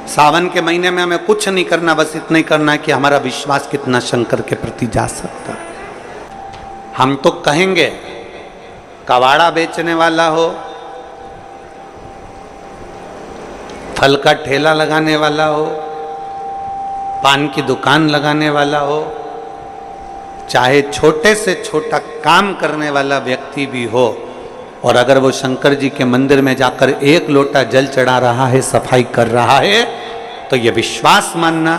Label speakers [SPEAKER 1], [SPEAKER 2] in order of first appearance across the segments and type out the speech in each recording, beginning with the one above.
[SPEAKER 1] सावन के महीने में हमें कुछ नहीं करना, बस इतना ही करना है कि हमारा विश्वास कितना शंकर के प्रति जा सकता है। हम तो कहेंगे, कबाड़ा बेचने वाला हो, फल का ठेला लगाने वाला हो, पान की दुकान लगाने वाला हो, चाहे छोटे से छोटा काम करने वाला व्यक्ति भी हो, और अगर वो शंकर जी के मंदिर में जाकर 1 लोटा जल चढ़ा रहा है, सफाई कर रहा है, तो ये विश्वास मानना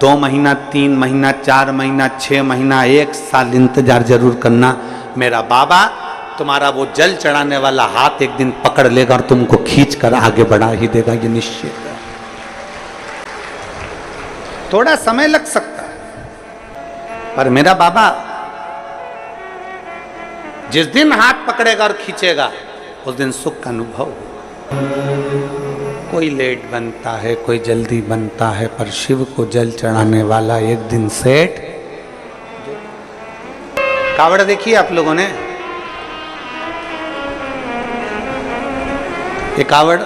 [SPEAKER 1] 2 महीना, 3 महीना, 4 महीना, 6 महीना, 1 साल इंतजार जरूर करना। मेरा बाबा तुम्हारा वो जल चढ़ाने वाला हाथ एक दिन पकड़ लेगा और तुमको खींच कर आगे बढ़ा ही देगा, ये निश्चित है। थोड़ा समय लग सकता है, पर मेरा बाबा जिस दिन हाथ पकड़ेगा और खींचेगा, उस दिन सुख का अनुभव होगा। कोई लेट बनता है, कोई जल्दी बनता है, पर शिव को जल चढ़ाने वाला एक दिन सेठ। कावड़ देखिए आप लोगों ने, ये कावड़,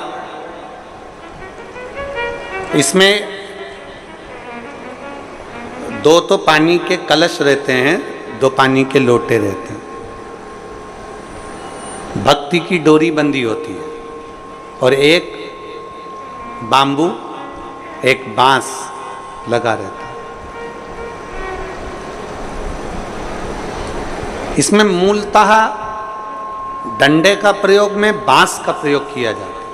[SPEAKER 1] इसमें 2 तो पानी के कलश रहते हैं, 2 पानी के लोटे रहते हैं। भक्ति की डोरी बंधी होती है, और एक बांबू, एक बांस लगा रहता है। इसमें मूलतः डंडे का प्रयोग में बांस का प्रयोग किया जाता है।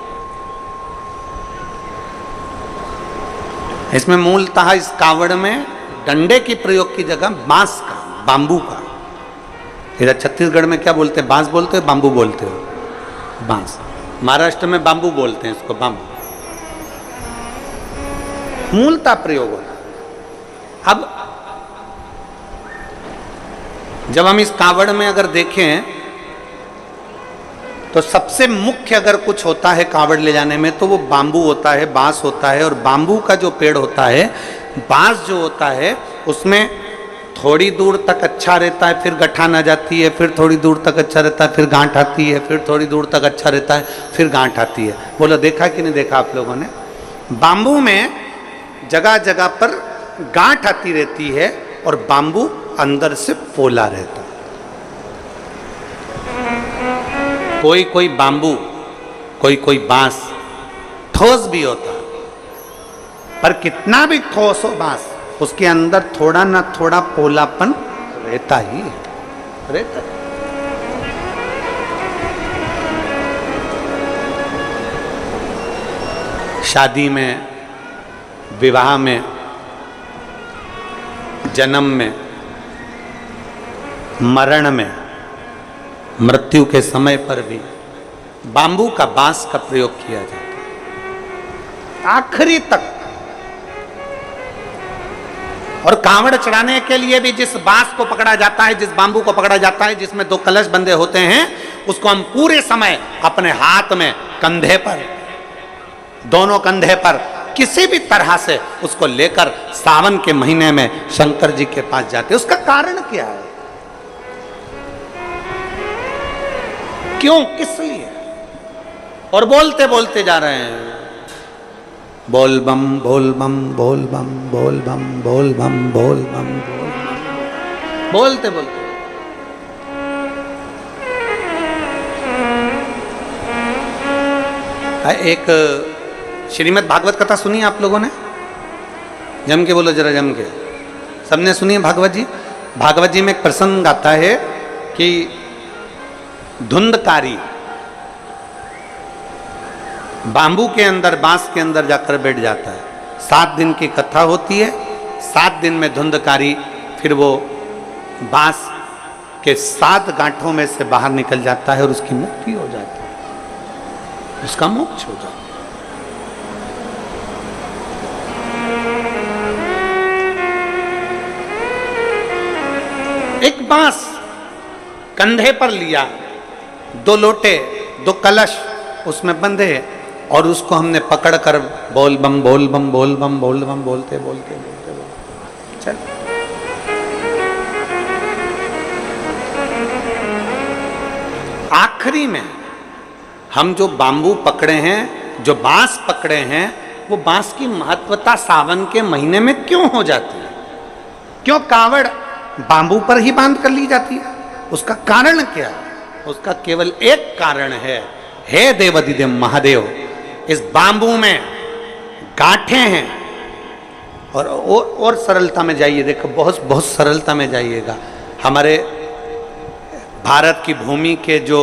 [SPEAKER 1] इसमें मूलतः इस कावड़ में डंडे की प्रयोग की जगह बांस का, बांबू का। इधर छत्तीसगढ़ में क्या बोलते हैं? बांस बोलते हो, बांबू बोलते हो? बांस। महाराष्ट्र में बांबू बोलते हैं इसको, बांबू। मूलतः प्रयोग होता। अब जब हम इस कावड़ में अगर देखें, तो सबसे मुख्य अगर कुछ होता है कावड़ ले जाने में, तो वो बांबू होता है, बांस होता है। और बांबू का जो पेड़ होता है, बांस जो होता है, उसमें थोड़ी दूर तक अच्छा रहता है, फिर गठान आ जाती है, फिर थोड़ी दूर तक अच्छा रहता है, फिर गांठ आती है, फिर थोड़ी दूर तक अच्छा रहता है, फिर गांठ आती है। बोलो देखा कि नहीं देखा आप लोगों ने? बांबू में जगह जगह पर गांठ आती रहती है, और बांबू अंदर से पोला रहता है। कोई कोई बांबू, कोई कोई बांस ठोस भी होता है, पर कितना भी ठोस हो बांस, उसके अंदर थोड़ा ना थोड़ा पोलापन रहता ही है, रहता है। शादी में, विवाह में, जन्म में, मरण में, मृत्यु के समय पर भी बांबू का, बांस का प्रयोग किया जाता है आखिरी तक। और कांवड़ चढ़ाने के लिए भी जिस बांस को पकड़ा जाता है, जिस बांबू को पकड़ा जाता है, जिसमें 2 कलश बंधे होते हैं, उसको हम पूरे समय अपने हाथ में, कंधे पर, दोनों कंधे पर किसी भी तरह से उसको लेकर सावन के महीने में शंकर जी के पास जाते हैं। उसका कारण क्या है? क्यों, किस लिए? और बोलते बोलते जा रहे हैं, बोल बम बोल बम बोल बम बोल बम बोल बम बोल बम बोल बम, बोलते बोलते। एक श्रीमद् भागवत कथा सुनी आप लोगों ने? जम के बोलो जरा, जम के। सबने सुनी है भागवत जी? भागवत जी में एक प्रसंग आता है कि धुंधकारी बांबू के अंदर, बांस के अंदर जाकर बैठ जाता है। 7 दिन की कथा होती है। 7 दिन में धुंधकारी फिर वो बांस के 7 गांठों में से बाहर निकल जाता है और उसकी मुक्ति हो जाती है, उसका मोक्ष हो जाता है। एक बांस कंधे पर लिया, 2 लोटे, 2 कलश उसमें बंधे, और उसको हमने पकड़कर बोल बम बोल बम बोल बम बोल बम बोलते बोलते बोलते बोलते चल। आखिरी में हम जो बांबू पकड़े हैं, जो बांस पकड़े हैं, वो बांस की महत्वता सावन के महीने में क्यों हो जाती है? क्यों कावड़ बांबू पर ही बांध कर ली जाती है? उसका कारण क्या है? उसका केवल एक कारण है, हे देवाधिदेव महादेव, इस बांबू में गांठें हैं। और सरलता में जाइए, देखो बहुत बहुत सरलता में जाइएगा। हमारे भारत की भूमि के जो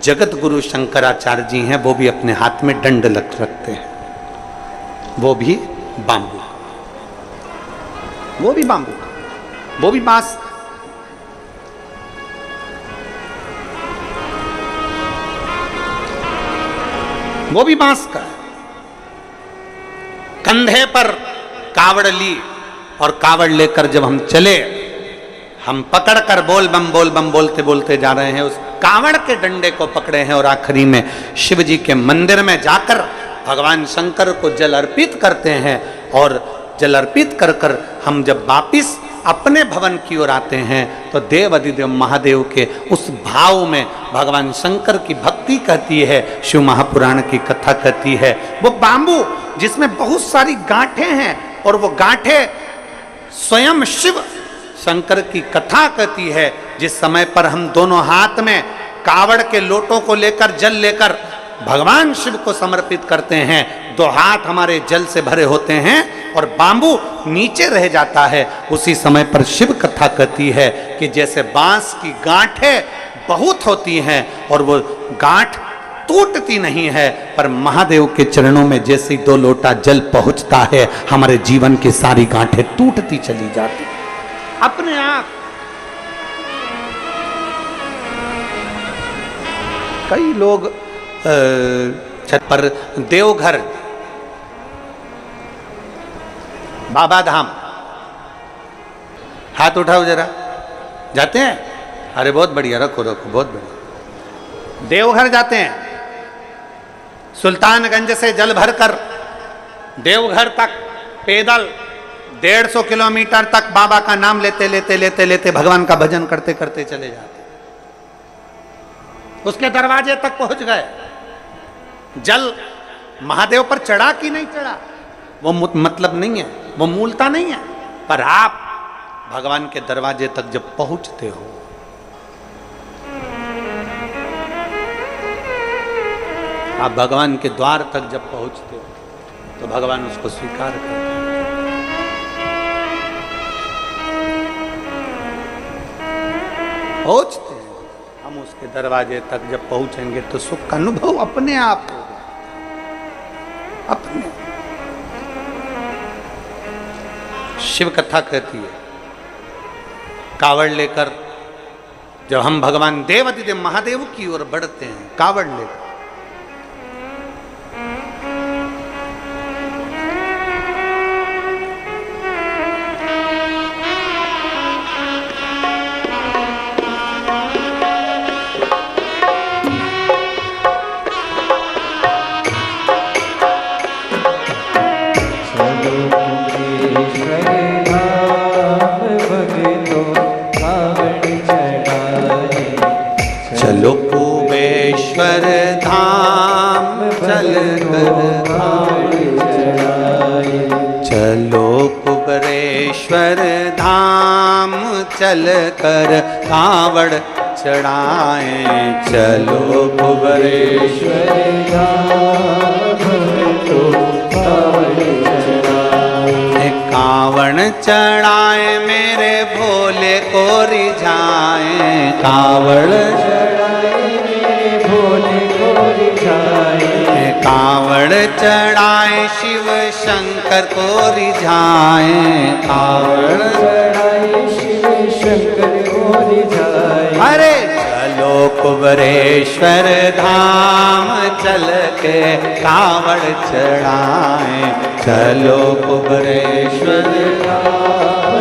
[SPEAKER 1] जगत गुरु शंकराचार्य जी हैं, वो भी अपने हाथ में दंड रखते हैं, वो भी बांबू, वो भी बांबू, वो भी बांस। वो भी बांस का है। कंधे पर कावड़ ली और कावड़ लेकर जब हम चले, हम पकड़कर बोल बम बोलते बोलते जा रहे हैं, उस कावड़ के डंडे को पकड़े हैं और आखिरी में शिव जी के मंदिर में जाकर भगवान शंकर को जल अर्पित करते हैं। और जल अर्पित कर कर हम जब वापिस अपने भवन की ओर आते हैं तो देव अधिदेव महादेव के उस भाव में भगवान शंकर की भक्ति कहती है, शिव महापुराण की कथा कहती है। वो बांबू जिसमें बहुत सारी गांठें हैं और वो गांठें स्वयं शिव शंकर की कथा कहती है। जिस समय पर हम दोनों हाथ में कावड़ के लोटों को लेकर जल लेकर भगवान शिव को समर्पित करते हैं, दो हाथ हमारे जल से भरे होते हैं और बांबू नीचे रह जाता है। उसी समय पर शिव कथा कहती है कि जैसे बांस की गांठें बहुत होती हैं और वो गांठ टूटती नहीं है, पर महादेव के चरणों में जैसे दो लोटा जल पहुंचता है, हमारे जीवन की सारी गांठें टूटती चली जाती अपने आप। कई लोग छत पर देवघर, बाबा धाम, हाथ उठाओ जरा, जाते हैं? अरे बहुत बढ़िया, रखो रखो, बहुत बढ़िया। देवघर जाते हैं, सुल्तानगंज से जल भरकर देवघर तक पैदल 150 किलोमीटर तक बाबा का नाम लेते लेते लेते लेते भगवान का भजन करते करते चले जाते। उसके दरवाजे तक पहुंच गए, जल महादेव पर चढ़ा कि नहीं चढ़ा वो मतलब नहीं है, वो मूलता नहीं है, पर आप भगवान के दरवाजे तक जब पहुंचते हो, आप भगवान के द्वार तक जब पहुंचते हो तो भगवान उसको स्वीकार करते हैं। पहुंचते हैं हम उसके दरवाजे तक जब पहुंचेंगे तो सुख का अनुभव अपने आप होगा, अपने। शिव कथा कहती है, कावड़ लेकर जब हम भगवान देवाधिदेव महादेव की ओर बढ़ते हैं, कावड़ लेकर, चलो कुबेश्वर धाम चल कर चलो कुबेश्वर धाम चल कर कावड़ चढ़ाए, चलो कुबेश्वर धाम कावड़ चढ़ाए मेरे भोले को रिझाए, कावड़ कावड़ चढ़ाए शिव शंकर को रिझाए, कावड़ चढ़ाए शिव शंकर को रिझाए। अरे चलो कुबेश्वर धाम चल के कावड़ चढ़ाए, चलो कुबेश्वर धाम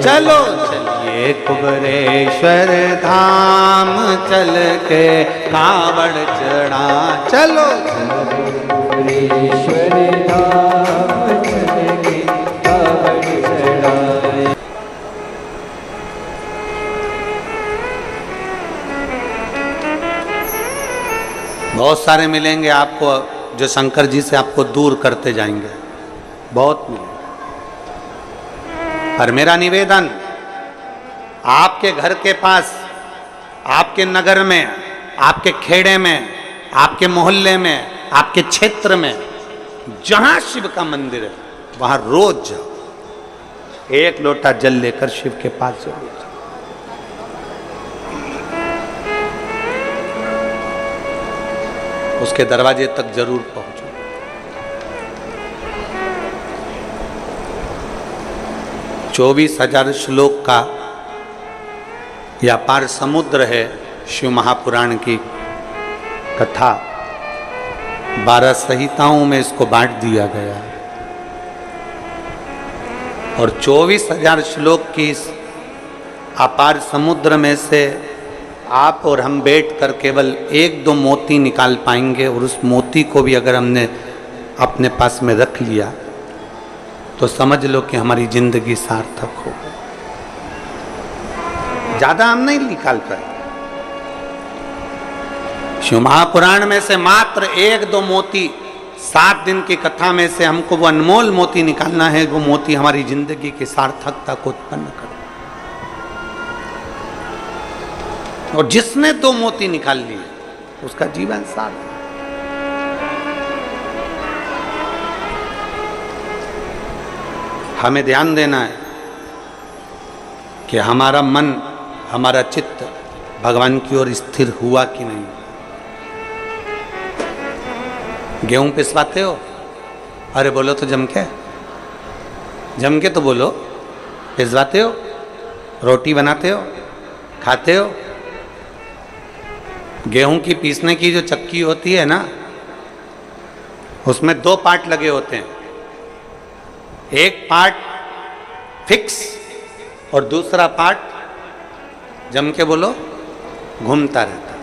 [SPEAKER 1] चलो चलिए कुबेश्वर धाम चल के कावड़ चढ़ा, चलो कुबेश्वर धाम चल के कावड़ चढ़ाए। बहुत सारे मिलेंगे आपको जो शंकर जी से आपको दूर करते जाएंगे, बहुत मिलेंगे। पर मेरा निवेदन, आपके घर के पास, आपके नगर में, आपके खेड़े में, आपके मोहल्ले में, आपके क्षेत्र में जहां शिव का मंदिर है वहां रोज जाओ, एक लोटा जल लेकर शिव के पास जरूर जाओ। उसके दरवाजे तक जरूर पहुंचो। चौबीस 20,000 श्लोक का यह अपार समुद्र है शिव महापुराण की कथा। 12 संहिताओं में इसको बांट दिया गया है और 24,000 श्लोक की इस अपार समुद्र में से आप और हम बैठकर केवल 1-2 मोती निकाल पाएंगे, और उस मोती को भी अगर हमने अपने पास में रख लिया तो समझ लो कि हमारी जिंदगी सार्थक हो गई। ज्यादा हम नहीं निकाल पाए। शिव महापुराण में से मात्र 1-2 मोती, 7 दिन की कथा में से हमको वो अनमोल मोती निकालना है। वो मोती हमारी जिंदगी की सार्थकता को उत्पन्न करे। और जिसने 2 मोती निकाल लिए उसका जीवन सार्थक। हमें ध्यान देना है कि हमारा मन, हमारा चित्त भगवान की ओर स्थिर हुआ कि नहीं। गेहूं पिसवाते हो? अरे बोलो तो जम के तो बोलो। पिसवाते हो? रोटी बनाते हो? खाते हो? गेहूं की पीसने की जो चक्की होती है ना, उसमें 2 पार्ट लगे होते हैं। एक पार्ट फिक्स और दूसरा पार्ट, जम के बोलो, घूमता रहता है।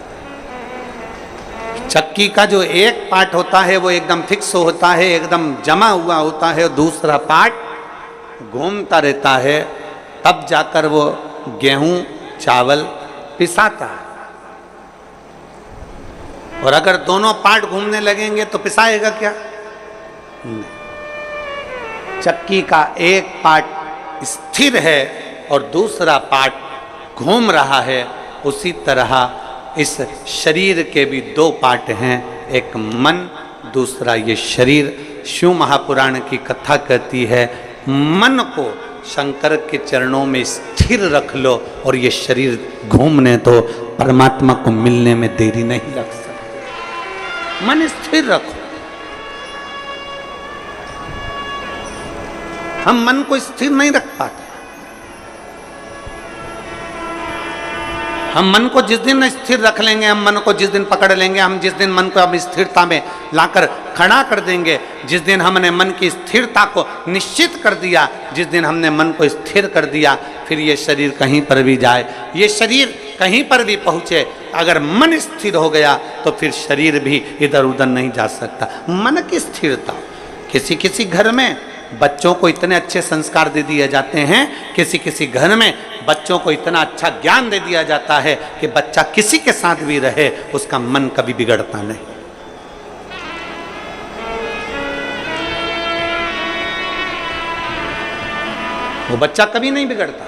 [SPEAKER 1] चक्की का जो एक पार्ट होता है वो एकदम फिक्स होता है, एकदम जमा हुआ होता है, और दूसरा पार्ट घूमता रहता है। तब जाकर वो गेहूं चावल पिसाता है। और अगर दोनों पार्ट घूमने लगेंगे तो पिसाएगा क्या? नहीं। चक्की का एक पार्ट स्थिर है और दूसरा पार्ट घूम रहा है। उसी तरह इस शरीर के भी 2 पार्ट हैं, एक मन, दूसरा ये शरीर। शिव महापुराण की कथा कहती है मन को शंकर के चरणों में स्थिर रख लो और ये शरीर घूमने तो परमात्मा को मिलने में देरी नहीं लग सकती। मन स्थिर रखो। हम मन को स्थिर नहीं रख पाते। हम मन को जिस दिन स्थिर रख लेंगे, हम मन को जिस दिन पकड़ लेंगे, हम जिस दिन मन को अब स्थिरता में लाकर खड़ा कर देंगे, जिस दिन हमने मन की स्थिरता को निश्चित कर दिया, जिस दिन हमने मन को स्थिर कर दिया, फिर ये शरीर कहीं पर भी जाए, ये शरीर कहीं पर भी पहुंचे, अगर मन स्थिर हो गया तो फिर शरीर भी इधर उधर नहीं जा सकता। मन की स्थिरता। किसी किसी घर में बच्चों को इतने अच्छे संस्कार दे दिए जाते हैं, किसी किसी घर में बच्चों को इतना अच्छा ज्ञान दे दिया जाता है कि बच्चा किसी के साथ भी रहे उसका मन कभी बिगड़ता नहीं। वो बच्चा कभी नहीं बिगड़ता।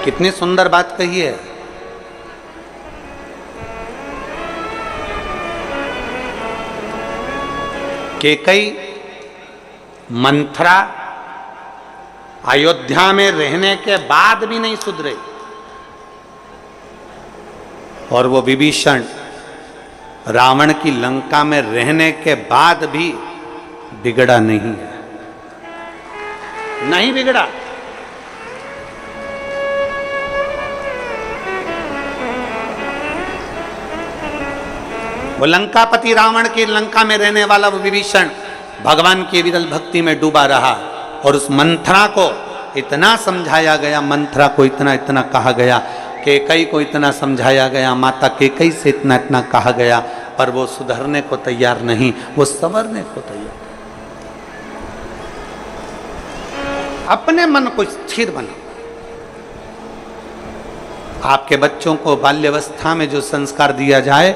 [SPEAKER 1] कितनी सुंदर बात कही है। केकई मंथरा अयोध्या में रहने के बाद भी नहीं सुधरे, और वो विभीषण रावण की लंका में रहने के बाद भी बिगड़ा नहीं है। नहीं बिगड़ा। वो लंकापति रावण की लंका में रहने वाला वो विभीषण भगवान की विरल भक्ति में डूबा रहा, और उस मंथरा को इतना समझाया गया, मंथरा को इतना इतना कहा गया, केकई को इतना समझाया गया, माता केकई से इतना इतना कहा गया, पर वो सुधरने को तैयार नहीं, वो संवरने को तैयार। अपने मन को स्थिर बनाओ, आपके बच्चों को बाल्यावस्था में जो संस्कार दिया जाए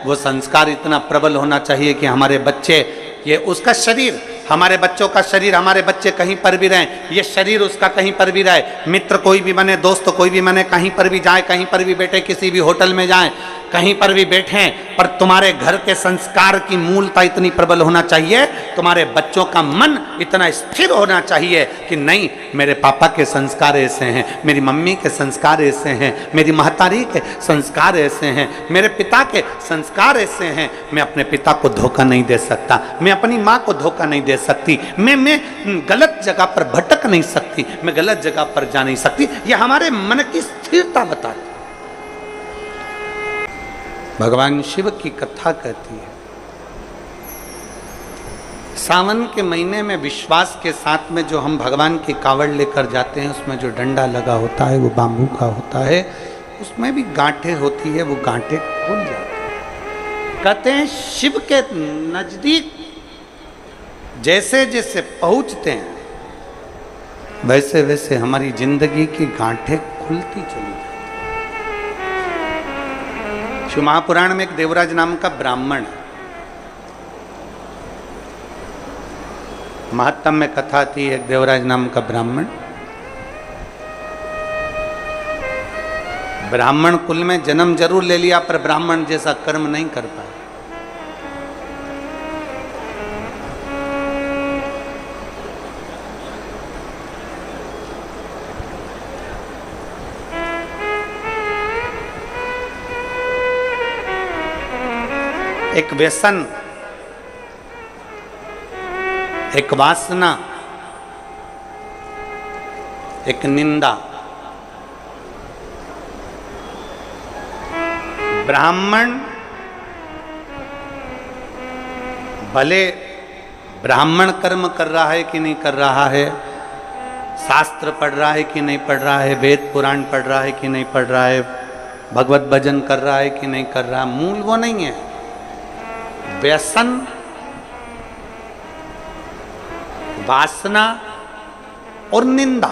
[SPEAKER 1] वो संस्कार इतना प्रबल होना चाहिए कि हमारे बच्चे, ये उसका शरीर, हमारे बच्चों का शरीर, हमारे बच्चे कहीं पर भी रहें, ये शरीर उसका कहीं पर भी रहे, मित्र कोई भी बने, दोस्त कोई भी बने, कहीं पर भी जाए, कहीं पर भी बैठे, किसी भी होटल में जाएं, कहीं पर भी बैठें, पर तुम्हारे घर के संस्कार की मूलता इतनी प्रबल होना चाहिए, तुम्हारे बच्चों का मन इतना स्थिर होना चाहिए कि नहीं, मेरे पापा के संस्कार ऐसे हैं, मेरी मम्मी के संस्कार ऐसे हैं, मेरी महतारी के संस्कार ऐसे हैं, मेरे पिता के संस्कार ऐसे हैं, मैं अपने पिता को धोखा नहीं दे सकता, मैं अपनी माँ को धोखा नहीं दे सकती, मैं गलत जगह पर भटक नहीं सकती, मैं गलत जगह पर जा नहीं सकती। यह हमारे मन की स्थिरता बताती। भगवान शिव की कथा कहती है, सावन के महीने में विश्वास के साथ में जो हम भगवान की कावड़ लेकर जाते हैं, उसमें जो डंडा लगा होता है वो बाम्बू का होता है, उसमें भी गांठें होती है, वो गांठें खुल जाती है। कहते हैं शिव के नजदीक जैसे जैसे पहुंचते हैं वैसे वैसे हमारी जिंदगी की गांठें खुलती चली जाती। शिव महापुराण में एक देवराज नाम का ब्राह्मण, महात्म में कथा थी, एक देवराज नाम का ब्राह्मण, ब्राह्मण कुल में जन्म जरूर ले लिया पर ब्राह्मण जैसा कर्म नहीं कर पाया। एक व्यसन, एक वासना, एक निंदा। ब्राह्मण भले ब्राह्मण कर्म कर रहा है कि नहीं कर रहा है, शास्त्र पढ़ रहा है कि नहीं पढ़ रहा है, वेद पुराण पढ़ रहा है कि नहीं पढ़ रहा है, भगवत भजन कर रहा है कि नहीं कर रहा, मूल वो नहीं है। व्यसन, वासना और निंदा।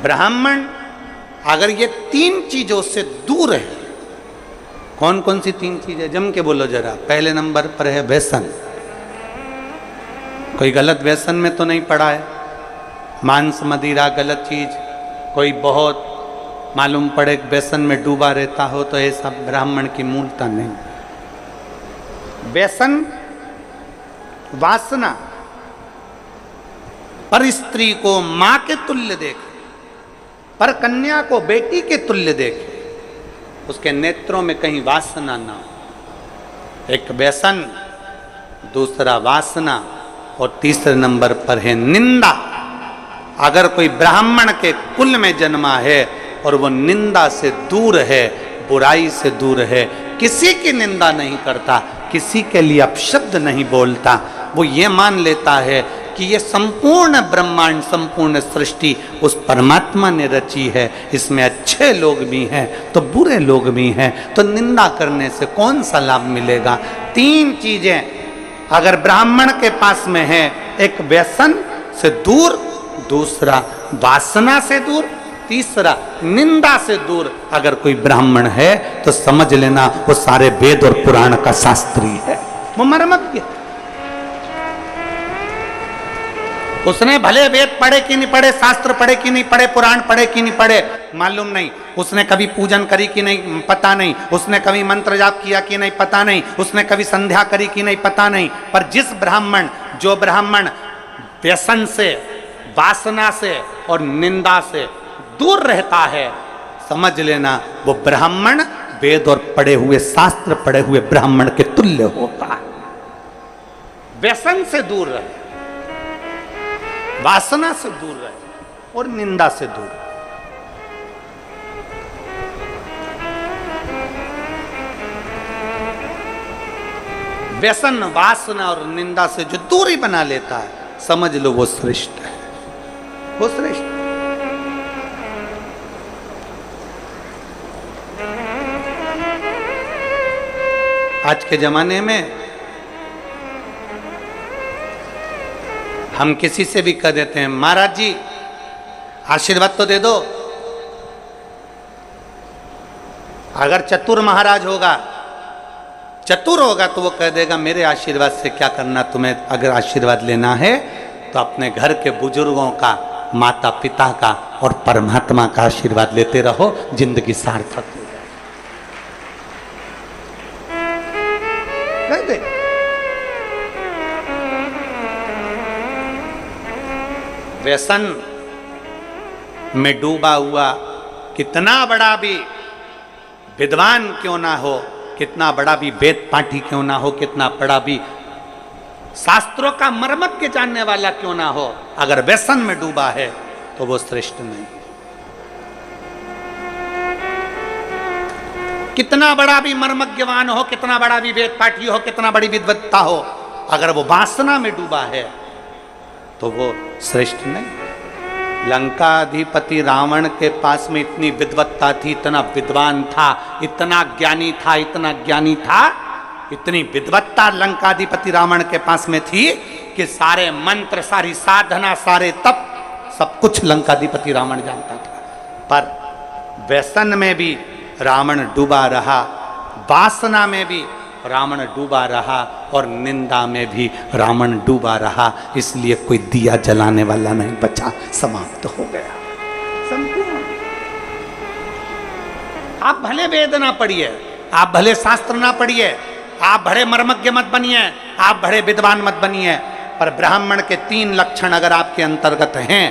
[SPEAKER 1] ब्राह्मण अगर ये तीन चीजों से दूर है, कौन कौन सी तीन चीजें, जम के बोलो जरा। पहले नंबर पर है व्यसन। कोई गलत व्यसन में तो नहीं पड़ा है, मांस मदिरा गलत चीज, कोई बहुत मालूम पड़े व्यसन में डूबा रहता हो तो ऐसा ब्राह्मण की मूलता नहीं। व्यसन, वासना, पर स्त्री को मां के तुल्य देखे, पर कन्या को बेटी के तुल्य देखे, उसके नेत्रों में कहीं वासना ना हो। एक व्यसन, दूसरा वासना और तीसरे नंबर पर है निंदा। अगर कोई ब्राह्मण के कुल में जन्मा है और वो निंदा से दूर है, बुराई से दूर है, किसी की निंदा नहीं करता, किसी के लिए अपशब्द नहीं बोलता, वो ये मान लेता है कि ये संपूर्ण ब्रह्मांड, संपूर्ण सृष्टि उस परमात्मा ने रची है, इसमें अच्छे लोग भी हैं तो बुरे लोग भी हैं, तो निंदा करने से कौन सा लाभ मिलेगा। तीन चीजें अगर ब्राह्मण के पास में है, एक व्यसन से दूर, दूसरा वासना से दूर, तीसरा निंदा से दूर अगर कोई ब्राह्मण है तो समझ लेना वो सारे वेद और पुराण का शास्त्री है, वो मर्मज्ञ। उसने भले वेद पढ़े कि नहीं पढ़े, शास्त्र पढ़े कि नहीं पढ़े, पुराण पढ़े कि नहीं पढ़े, मालूम नहीं, उसने कभी पूजन करी कि नहीं पता नहीं, उसने कभी मंत्र जाप किया कि नहीं पता नहीं, उसने कभी संध्या करी कि नहीं पता नहीं, पर जिस ब्राह्मण, जो ब्राह्मण व्यसन से, वासना से और निंदा से दूर रहता है, समझ लेना वो ब्राह्मण वेद और पढ़े हुए, शास्त्र पढ़े हुए ब्राह्मण के तुल्य होता है। व्यसन से दूर रहे, वासना से दूर रहे और निंदा से दूर रहे। व्यसन, वासना और निंदा से जो दूरी बना लेता है, समझ लो वो श्रेष्ठ है, वो श्रेष्ठ। आज के जमाने में हम किसी से भी कह देते हैं, महाराज जी आशीर्वाद तो दे दो, अगर चतुर महाराज होगा, चतुर होगा, तो वो कह देगा मेरे आशीर्वाद से क्या करना, तुम्हें अगर आशीर्वाद लेना है तो अपने घर के बुजुर्गों का, माता पिता का और परमात्मा का आशीर्वाद लेते रहो, जिंदगी सार्थक हो जाए। कह दे। व्यसन में डूबा हुआ कितना बड़ा भी विद्वान क्यों ना हो, कितना बड़ा भी वेद पाठी क्यों ना हो, कितना बड़ा भी शास्त्रों का मर्मज्ञ जानने वाला क्यों ना हो, अगर व्यसन में डूबा है तो वो श्रेष्ठ नहीं। कितना बड़ा भी मर्मज्ञवान हो, कितना बड़ा भी वेद पाठी हो, कितना बड़ी विद्वत्ता हो, अगर वो वासना में डूबा है तो वो श्रेष्ठ नहीं। लंका अधिपति रावण के पास में इतनी विद्वत्ता थी, इतना विद्वान था, इतना ज्ञानी था, इतना ज्ञानी था, इतनी विद्वत्ता लंकाधिपति रावण के पास में थी कि सारे मंत्र, सारी साधना, सारे तप, सब कुछ लंकाधिपति रावण जानता था। पर व्यसन में भी रावण डूबा रहा, वासना में भी रावण डूबा रहा और निंदा में भी रावण डूबा रहा। इसलिए कोई दिया जलाने वाला नहीं बचा, समाप्त हो गया संपूर्ण। आप भले वेद ना पढ़िए, आप भले शास्त्र ना पढ़िए, आप बड़े मर्मज्ञ मत बनिए, आप बड़े विद्वान मत बनिए, पर ब्राह्मण के 3 लक्षण अगर आपके अंतर्गत हैं,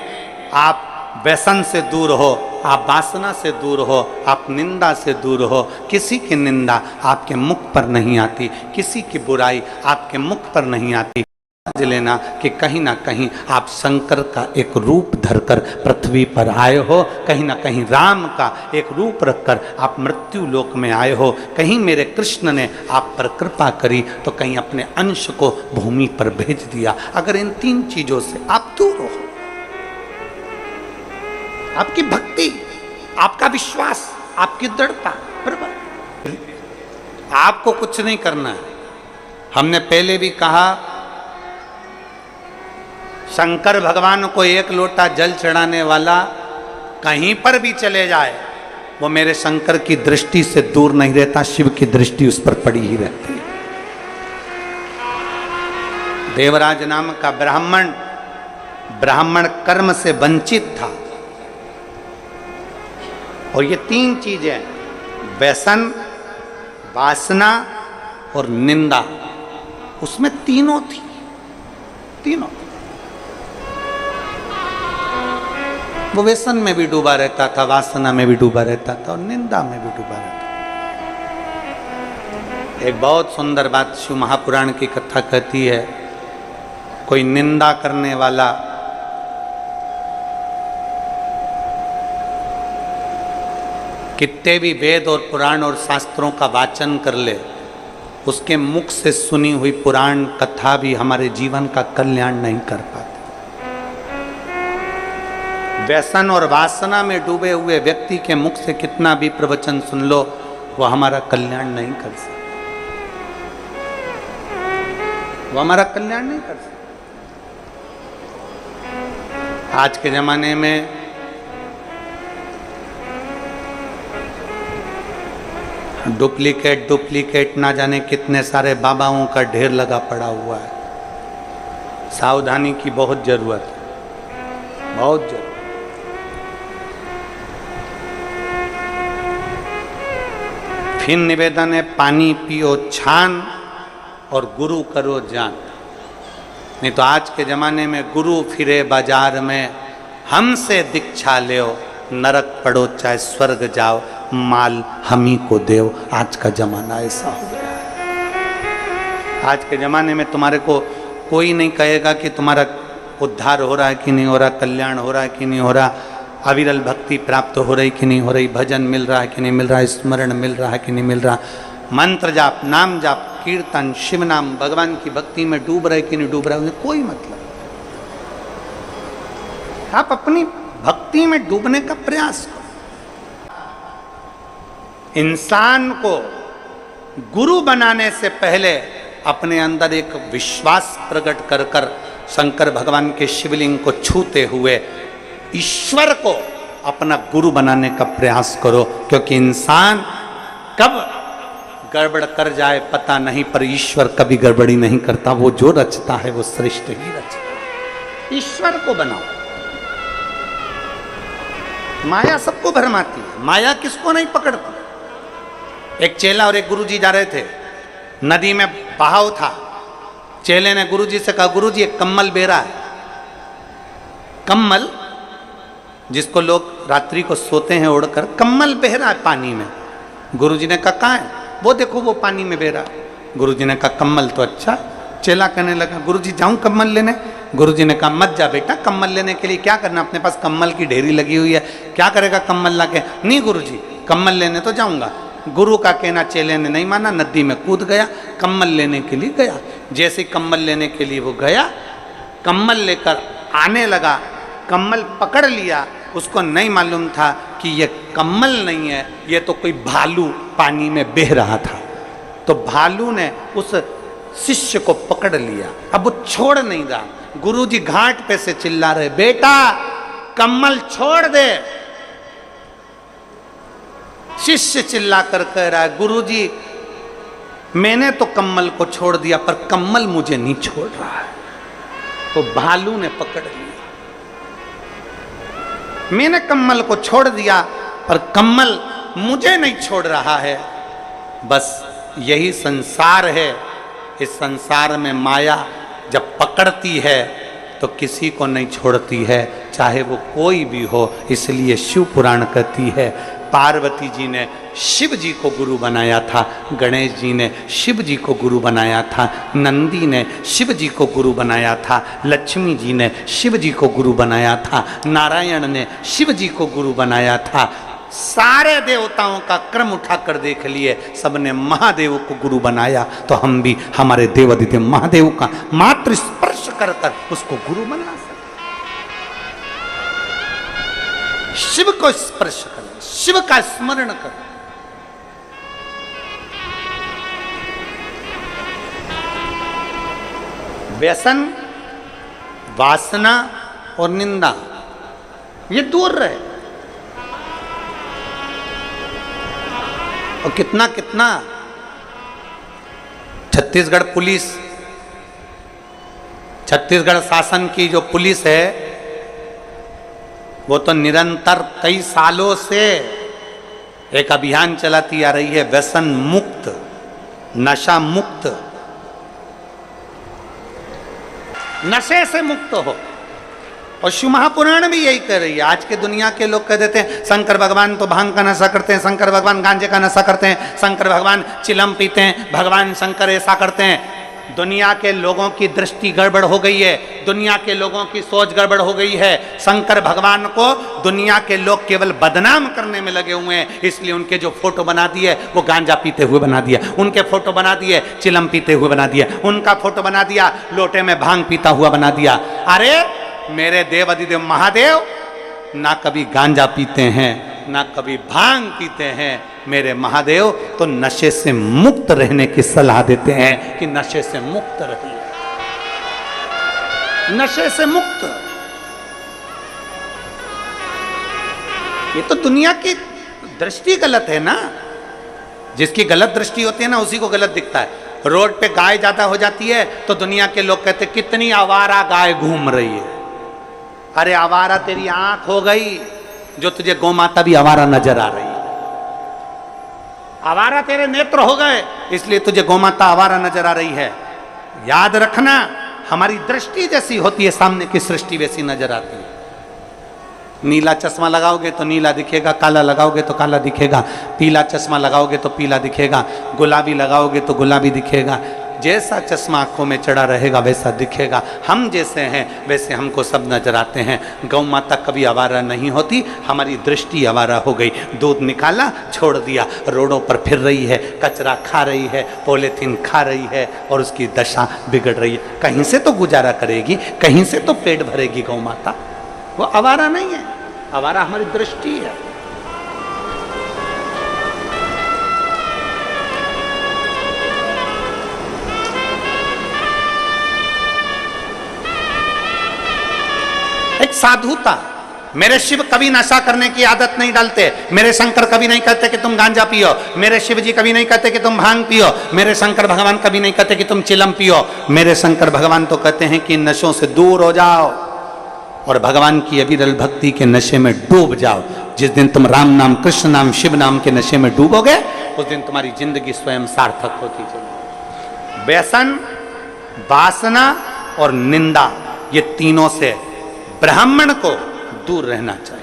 [SPEAKER 1] आप व्यसन से दूर हो, आप वासना से दूर हो, आप निंदा से दूर हो, किसी की निंदा आपके मुख पर नहीं आती, किसी की बुराई आपके मुख पर नहीं आती, समझ लेना कि कहीं ना कहीं आप शंकर का एक रूप धरकर पृथ्वी पर आए हो, कहीं ना कहीं राम का एक रूप रखकर आप मृत्यु लोक में आए हो, कहीं मेरे कृष्ण ने आप पर कृपा करी तो कहीं अपने अंश को भूमि पर भेज दिया। अगर इन 3 चीजों से आप दूर हो, आपकी भक्ति, आपका विश्वास, आपकी दृढ़ता प्रबल, आपको कुछ नहीं करना है। हमने पहले भी कहा, शंकर भगवान को 1 लोटा जल चढ़ाने वाला कहीं पर भी चले जाए, वो मेरे शंकर की दृष्टि से दूर नहीं रहता, शिव की दृष्टि उस पर पड़ी ही रहती है। देवराज नाम का ब्राह्मण कर्म से वंचित था, और ये 3 चीजें, व्यसन, वासना और निंदा, उसमें तीनों थी, तीनों। वो व्यसन में भी डूबा रहता था, वासना में भी डूबा रहता था और निंदा में भी डूबा रहता था। एक बहुत सुंदर बात शिव महापुराण की कथा कहती है, कोई निंदा करने वाला कितने भी वेद और पुराण और शास्त्रों का वाचन कर ले, उसके मुख से सुनी हुई पुराण कथा भी हमारे जीवन का कल्याण नहीं कर पाती। व्यसन और वासना में डूबे हुए व्यक्ति के मुख से कितना भी प्रवचन सुन लो, वो हमारा कल्याण नहीं कर सकता, वो हमारा कल्याण नहीं कर सकता। आज के जमाने में डुप्लीकेट ना जाने कितने सारे बाबाओं का ढेर लगा पड़ा हुआ है। सावधानी की बहुत जरूरत है, बहुत जरूरत। फिर निवेदन है, पानी पियो छान और गुरु करो जान। नहीं तो आज के जमाने में गुरु फिरे बाजार में, हमसे दीक्षा लो, नरक पड़ो चाहे स्वर्ग जाओ, माल हम ही को देव। आज का जमाना ऐसा हो गया है। आज के जमाने में तुम्हारे को कोई नहीं कहेगा कि तुम्हारा उद्धार हो रहा है कि नहीं हो रहा, कल्याण हो रहा है कि नहीं हो रहा, अविरल भक्ति प्राप्त हो रही कि नहीं हो रही, भजन मिल रहा है कि नहीं मिल रहा, स्मरण मिल रहा है कि नहीं मिल रहा, मंत्र जाप, नाम जाप, कीर्तन, शिव नाम, भगवान की भक्ति में डूब रहे कि नहीं डूब रहे, उन्हें कोई मतलब। आप अपनी भक्ति में डूबने का प्रयास करो। इंसान को गुरु बनाने से पहले अपने अंदर एक विश्वास प्रकट कर कर शंकर भगवान के शिवलिंग को छूते हुए ईश्वर को अपना गुरु बनाने का प्रयास करो, क्योंकि इंसान कब गड़बड़ कर जाए पता नहीं, पर ईश्वर कभी गड़बड़ी नहीं करता। वो जो रचता है वो श्रेष्ठ ही रचता है। ईश्वर को बनाओ। माया सबको भरमाती है, माया किसको नहीं पकड़ती। एक चेला और एक गुरुजी जा रहे थे, नदी में बहाव था। चेले ने गुरुजी से कहा, गुरुजी एक कम्मल बेरा है। कम्मल जिसको लोग रात्रि को सोते हैं ओढ़कर, कम्मल बह रहा है पानी में। गुरुजी ने कहा कहाँ है? वो देखो वो पानी में बह रहा है। गुरुजी ने कहा कम्मल तो अच्छा। चेला कहने लगा, गुरुजी जाऊं कम्मल लेने? गुरुजी ने कहा मत जा बेटा, कम्मल लेने के लिए क्या करना, अपने पास कम्मल की ढेरी लगी हुई है, क्या करेगा कम्मल ला के? नहीं गुरुजी, कम्मल लेने तो जाऊंगा। गुरु का कहना चेले ने नहीं माना, नदी में कूद गया, कम्मल लेने के लिए गया। जैसे कम्मल लेने के लिए वो गया, कम्मल लेकर आने लगा, कम्मल पकड़ लिया। उसको नहीं मालूम था कि ये कम्मल नहीं है, ये तो कोई भालू पानी में बह रहा था। तो भालू ने उस शिष्य को पकड़ लिया, अब वो छोड़ नहीं रहा। गुरुजी घाट पे से चिल्ला रहे, बेटा कम्मल छोड़ दे। शिष्य चिल्ला कर कह रहा है, गुरुजी मैंने तो कम्मल को छोड़ दिया, पर कम्मल मुझे नहीं छोड़ रहा है। तो भालू ने पकड़ लिया, मैंने कम्मल को छोड़ दिया पर कम्मल मुझे नहीं छोड़ रहा है। बस यही संसार है। इस संसार में माया जब पकड़ती है तो किसी को नहीं छोड़ती है, चाहे वो कोई भी हो। इसलिए शिव पुराण कहती है, पार्वती जी ने शिव जी को गुरु बनाया था, गणेश जी ने शिव जी को गुरु बनाया था, नंदी ने शिव जी को गुरु बनाया था, लक्ष्मी जी ने शिव जी को गुरु बनाया था, नारायण ने शिव जी को गुरु बनाया था। सारे देवताओं का क्रम उठाकर देख लिए, सबने महादेव को गुरु बनाया। तो हम भी हमारे देवादिदेव महादेव का मात्र स्पर्श कर कर उसको गुरु बना सकते। शिव को स्पर्श कर, शिव का स्मरण कर। व्यसन, वासना और निंदा ये दूर रहे। और कितना कितना छत्तीसगढ़ पुलिस, छत्तीसगढ़ शासन की जो पुलिस है वो तो निरंतर कई सालों से एक अभियान चलाती आ रही है, व्यसन मुक्त, नशा मुक्त, नशे से मुक्त हो। और शिव महापुराण भी यही कह रही है। आज के दुनिया के लोग कह देते हैं शंकर भगवान तो भांग का नशा करते हैं, शंकर भगवान गांजे का नशा करते हैं, शंकर भगवान चिलम पीते हैं, भगवान शंकर ऐसा करते हैं। दुनिया के लोगों की दृष्टि गड़बड़ हो गई है, दुनिया के लोगों की सोच गड़बड़ हो गई है। शंकर भगवान को दुनिया के लोग केवल बदनाम करने में लगे हुए हैं, इसलिए उनके जो फोटो बना दिए वो गांजा पीते हुए बना दिया, उनके फोटो बना दिए चिलम पीते हुए बना दिया, उनका फोटो बना दिया लोटे में भांग पीता हुआ बना दिया। अरे मेरे देव अधिदेव महादेव ना कभी गांजा पीते हैं ना कभी भांग पीते हैं। मेरे महादेव तो नशे से मुक्त रहने की सलाह देते हैं कि नशे से मुक्त रहिए, नशे से मुक्त। ये तो दुनिया की दृष्टि गलत है ना। जिसकी गलत दृष्टि होती है ना उसी को गलत दिखता है। रोड पे गाय ज्यादा हो जाती है तो दुनिया के लोग कहते कितनी आवारा गाय घूम रही है। अरे आवारा तेरी आंख हो गई जो तुझे गौ माता भी आवारा नजर आ रही है। आवारा तेरे नेत्र हो गए इसलिए तुझे गौ माता आवारा नजर आ रही है। याद रखना, हमारी दृष्टि जैसी होती है सामने की सृष्टि वैसी नजर आती है। नीला चश्मा लगाओगे तो नीला दिखेगा, काला लगाओगे तो काला दिखेगा, पीला चश्मा लगाओगे तो पीला दिखेगा, गुलाबी लगाओगे तो गुलाबी दिखेगा। जैसा चश्मा आंखों में चढ़ा रहेगा वैसा दिखेगा। हम जैसे हैं वैसे हमको सब नजर आते हैं। गौ माता कभी आवारा नहीं होती, हमारी दृष्टि आवारा हो गई। दूध निकाला छोड़ दिया, रोडों पर फिर रही है, कचरा खा रही है, पॉलीथीन खा रही है और उसकी दशा बिगड़ रही है। कहीं से तो गुजारा करेगी, कहीं से तो पेट भरेगी गौ माता। वो आवारा नहीं है, आवारा हमारी दृष्टि है। एक साधु था, मेरे शिव कभी नशा करने की आदत नहीं डालते, मेरे शंकर कभी नहीं कहते कि तुम गांजा पियो, मेरे शिव जी कभी नहीं कहते कि तुम भांग पियो, मेरे शंकर भगवान कभी नहीं कहते कि तुम चिलम पियो। मेरे शंकर भगवान तो कहते हैं कि नशों से दूर हो जाओ और भगवान की अविरल भक्ति के नशे में डूब जाओ। जिस दिन तुम राम नाम, कृष्ण नाम, शिव नाम के नशे में डूबोगे, उस दिन तुम्हारी जिंदगी स्वयं सार्थक होती चलेगी। व्यसन, वासना और निंदा, ये तीनों से ब्राह्मण को दूर रहना चाहिए।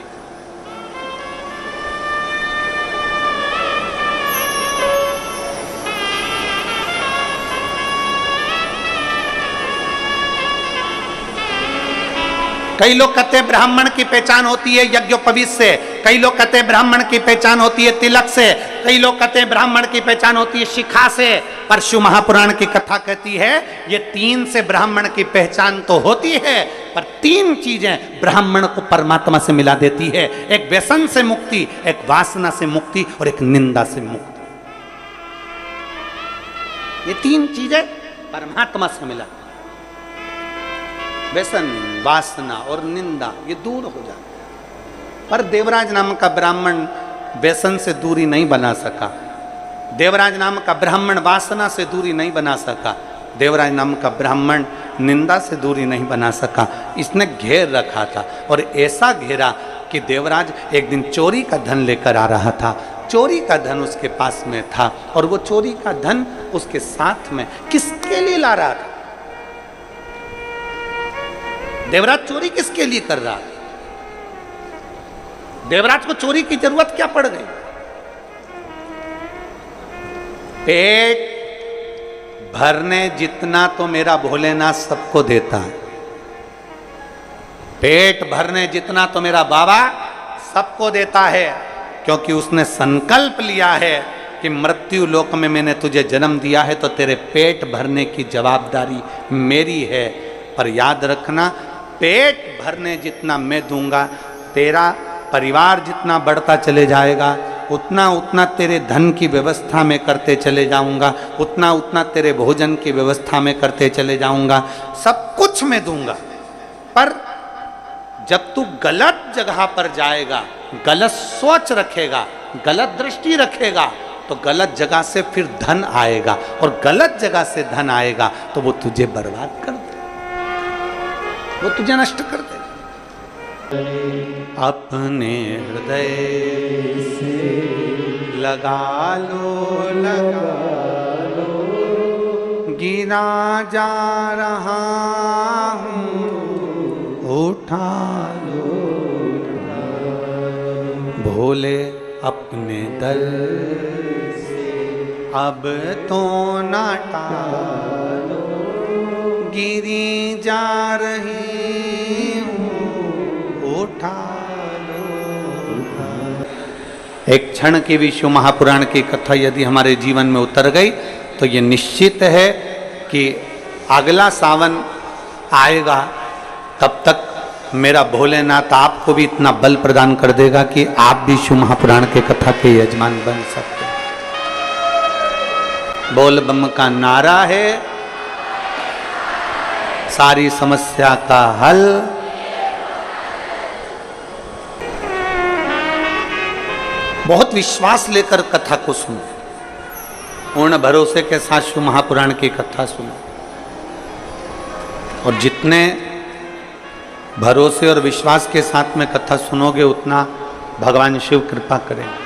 [SPEAKER 1] कई लोग कहते हैं ब्राह्मण की पहचान होती है यज्ञोपवीत से, कई लोग कहते हैं ब्राह्मण की पहचान होती है तिलक से, कई लोग कहते हैं ब्राह्मण की पहचान होती है शिखा से। पर शिव महापुराण की कथा कहती है ये तीन से ब्राह्मण की पहचान तो होती है, पर तीन चीजें ब्राह्मण को परमात्मा से मिला देती है। एक व्यसन से मुक्ति, एक वासना से मुक्ति और एक निंदा से मुक्ति। ये तीन चीजें परमात्मा से मिला। व्यसन, वासना और निंदा ये दूर हो जाते। पर देवराज नाम का ब्राह्मण व्यसन से दूरी नहीं बना सका, देवराज नाम का ब्राह्मण वासना से दूरी नहीं बना सका, देवराज नाम का ब्राह्मण निंदा से दूरी नहीं बना सका। इसने घेर रखा था और ऐसा घेरा कि देवराज एक दिन चोरी का धन लेकर आ रहा था। चोरी का धन उसके पास में था और वो चोरी का धन उसके साथ में किसके लिए ला रहा था? देवराज चोरी किसके लिए कर रहा है? देवराज को चोरी की जरूरत क्या पड़ गई? पेट भरने जितना तो मेरा भोलेनाथ सबको देता है, पेट भरने जितना तो मेरा बाबा सबको देता है, क्योंकि उसने संकल्प लिया है कि मृत्यु लोक में मैंने तुझे जन्म दिया है तो तेरे पेट भरने की जवाबदारी मेरी है। पर याद रखना, पेट भरने जितना मैं दूंगा, तेरा परिवार जितना बढ़ता चले जाएगा, उतना उतना तेरे धन की व्यवस्था में करते चले जाऊंगा, उतना उतना तेरे भोजन की व्यवस्था में करते चले जाऊंगा, सब कुछ मैं दूंगा। पर जब तू गलत जगह पर जाएगा, गलत सोच रखेगा, गलत दृष्टि रखेगा, तो गलत जगह से फिर धन आएगा और गलत जगह से धन आएगा तो वो तुझे बर्बाद कर दे, वो तुझे नष्ट कर दे। अपने हृदय से लगा लो, गिरा जा रहा हूँ, उठा लो भोले अपने दर से, अब तो ना टालो, गिरी जा रही हूँ, उठा लो। एक क्षण की भी शिव महापुराण की कथा यदि हमारे जीवन में उतर गई तो ये निश्चित है कि अगला सावन आएगा, तब तक मेरा भोलेनाथ आपको भी इतना बल प्रदान कर देगा कि आप भी शिव महापुराण के कथा के यजमान बन सकते हैं। बोल बम का नारा है, सारी समस्या का हल। बहुत विश्वास लेकर कथा को सुनो, पूर्ण भरोसे के साथ शिव महापुराण की कथा सुनो, और जितने भरोसे और विश्वास के साथ में कथा सुनोगे उतना भगवान शिव कृपा करेंगे।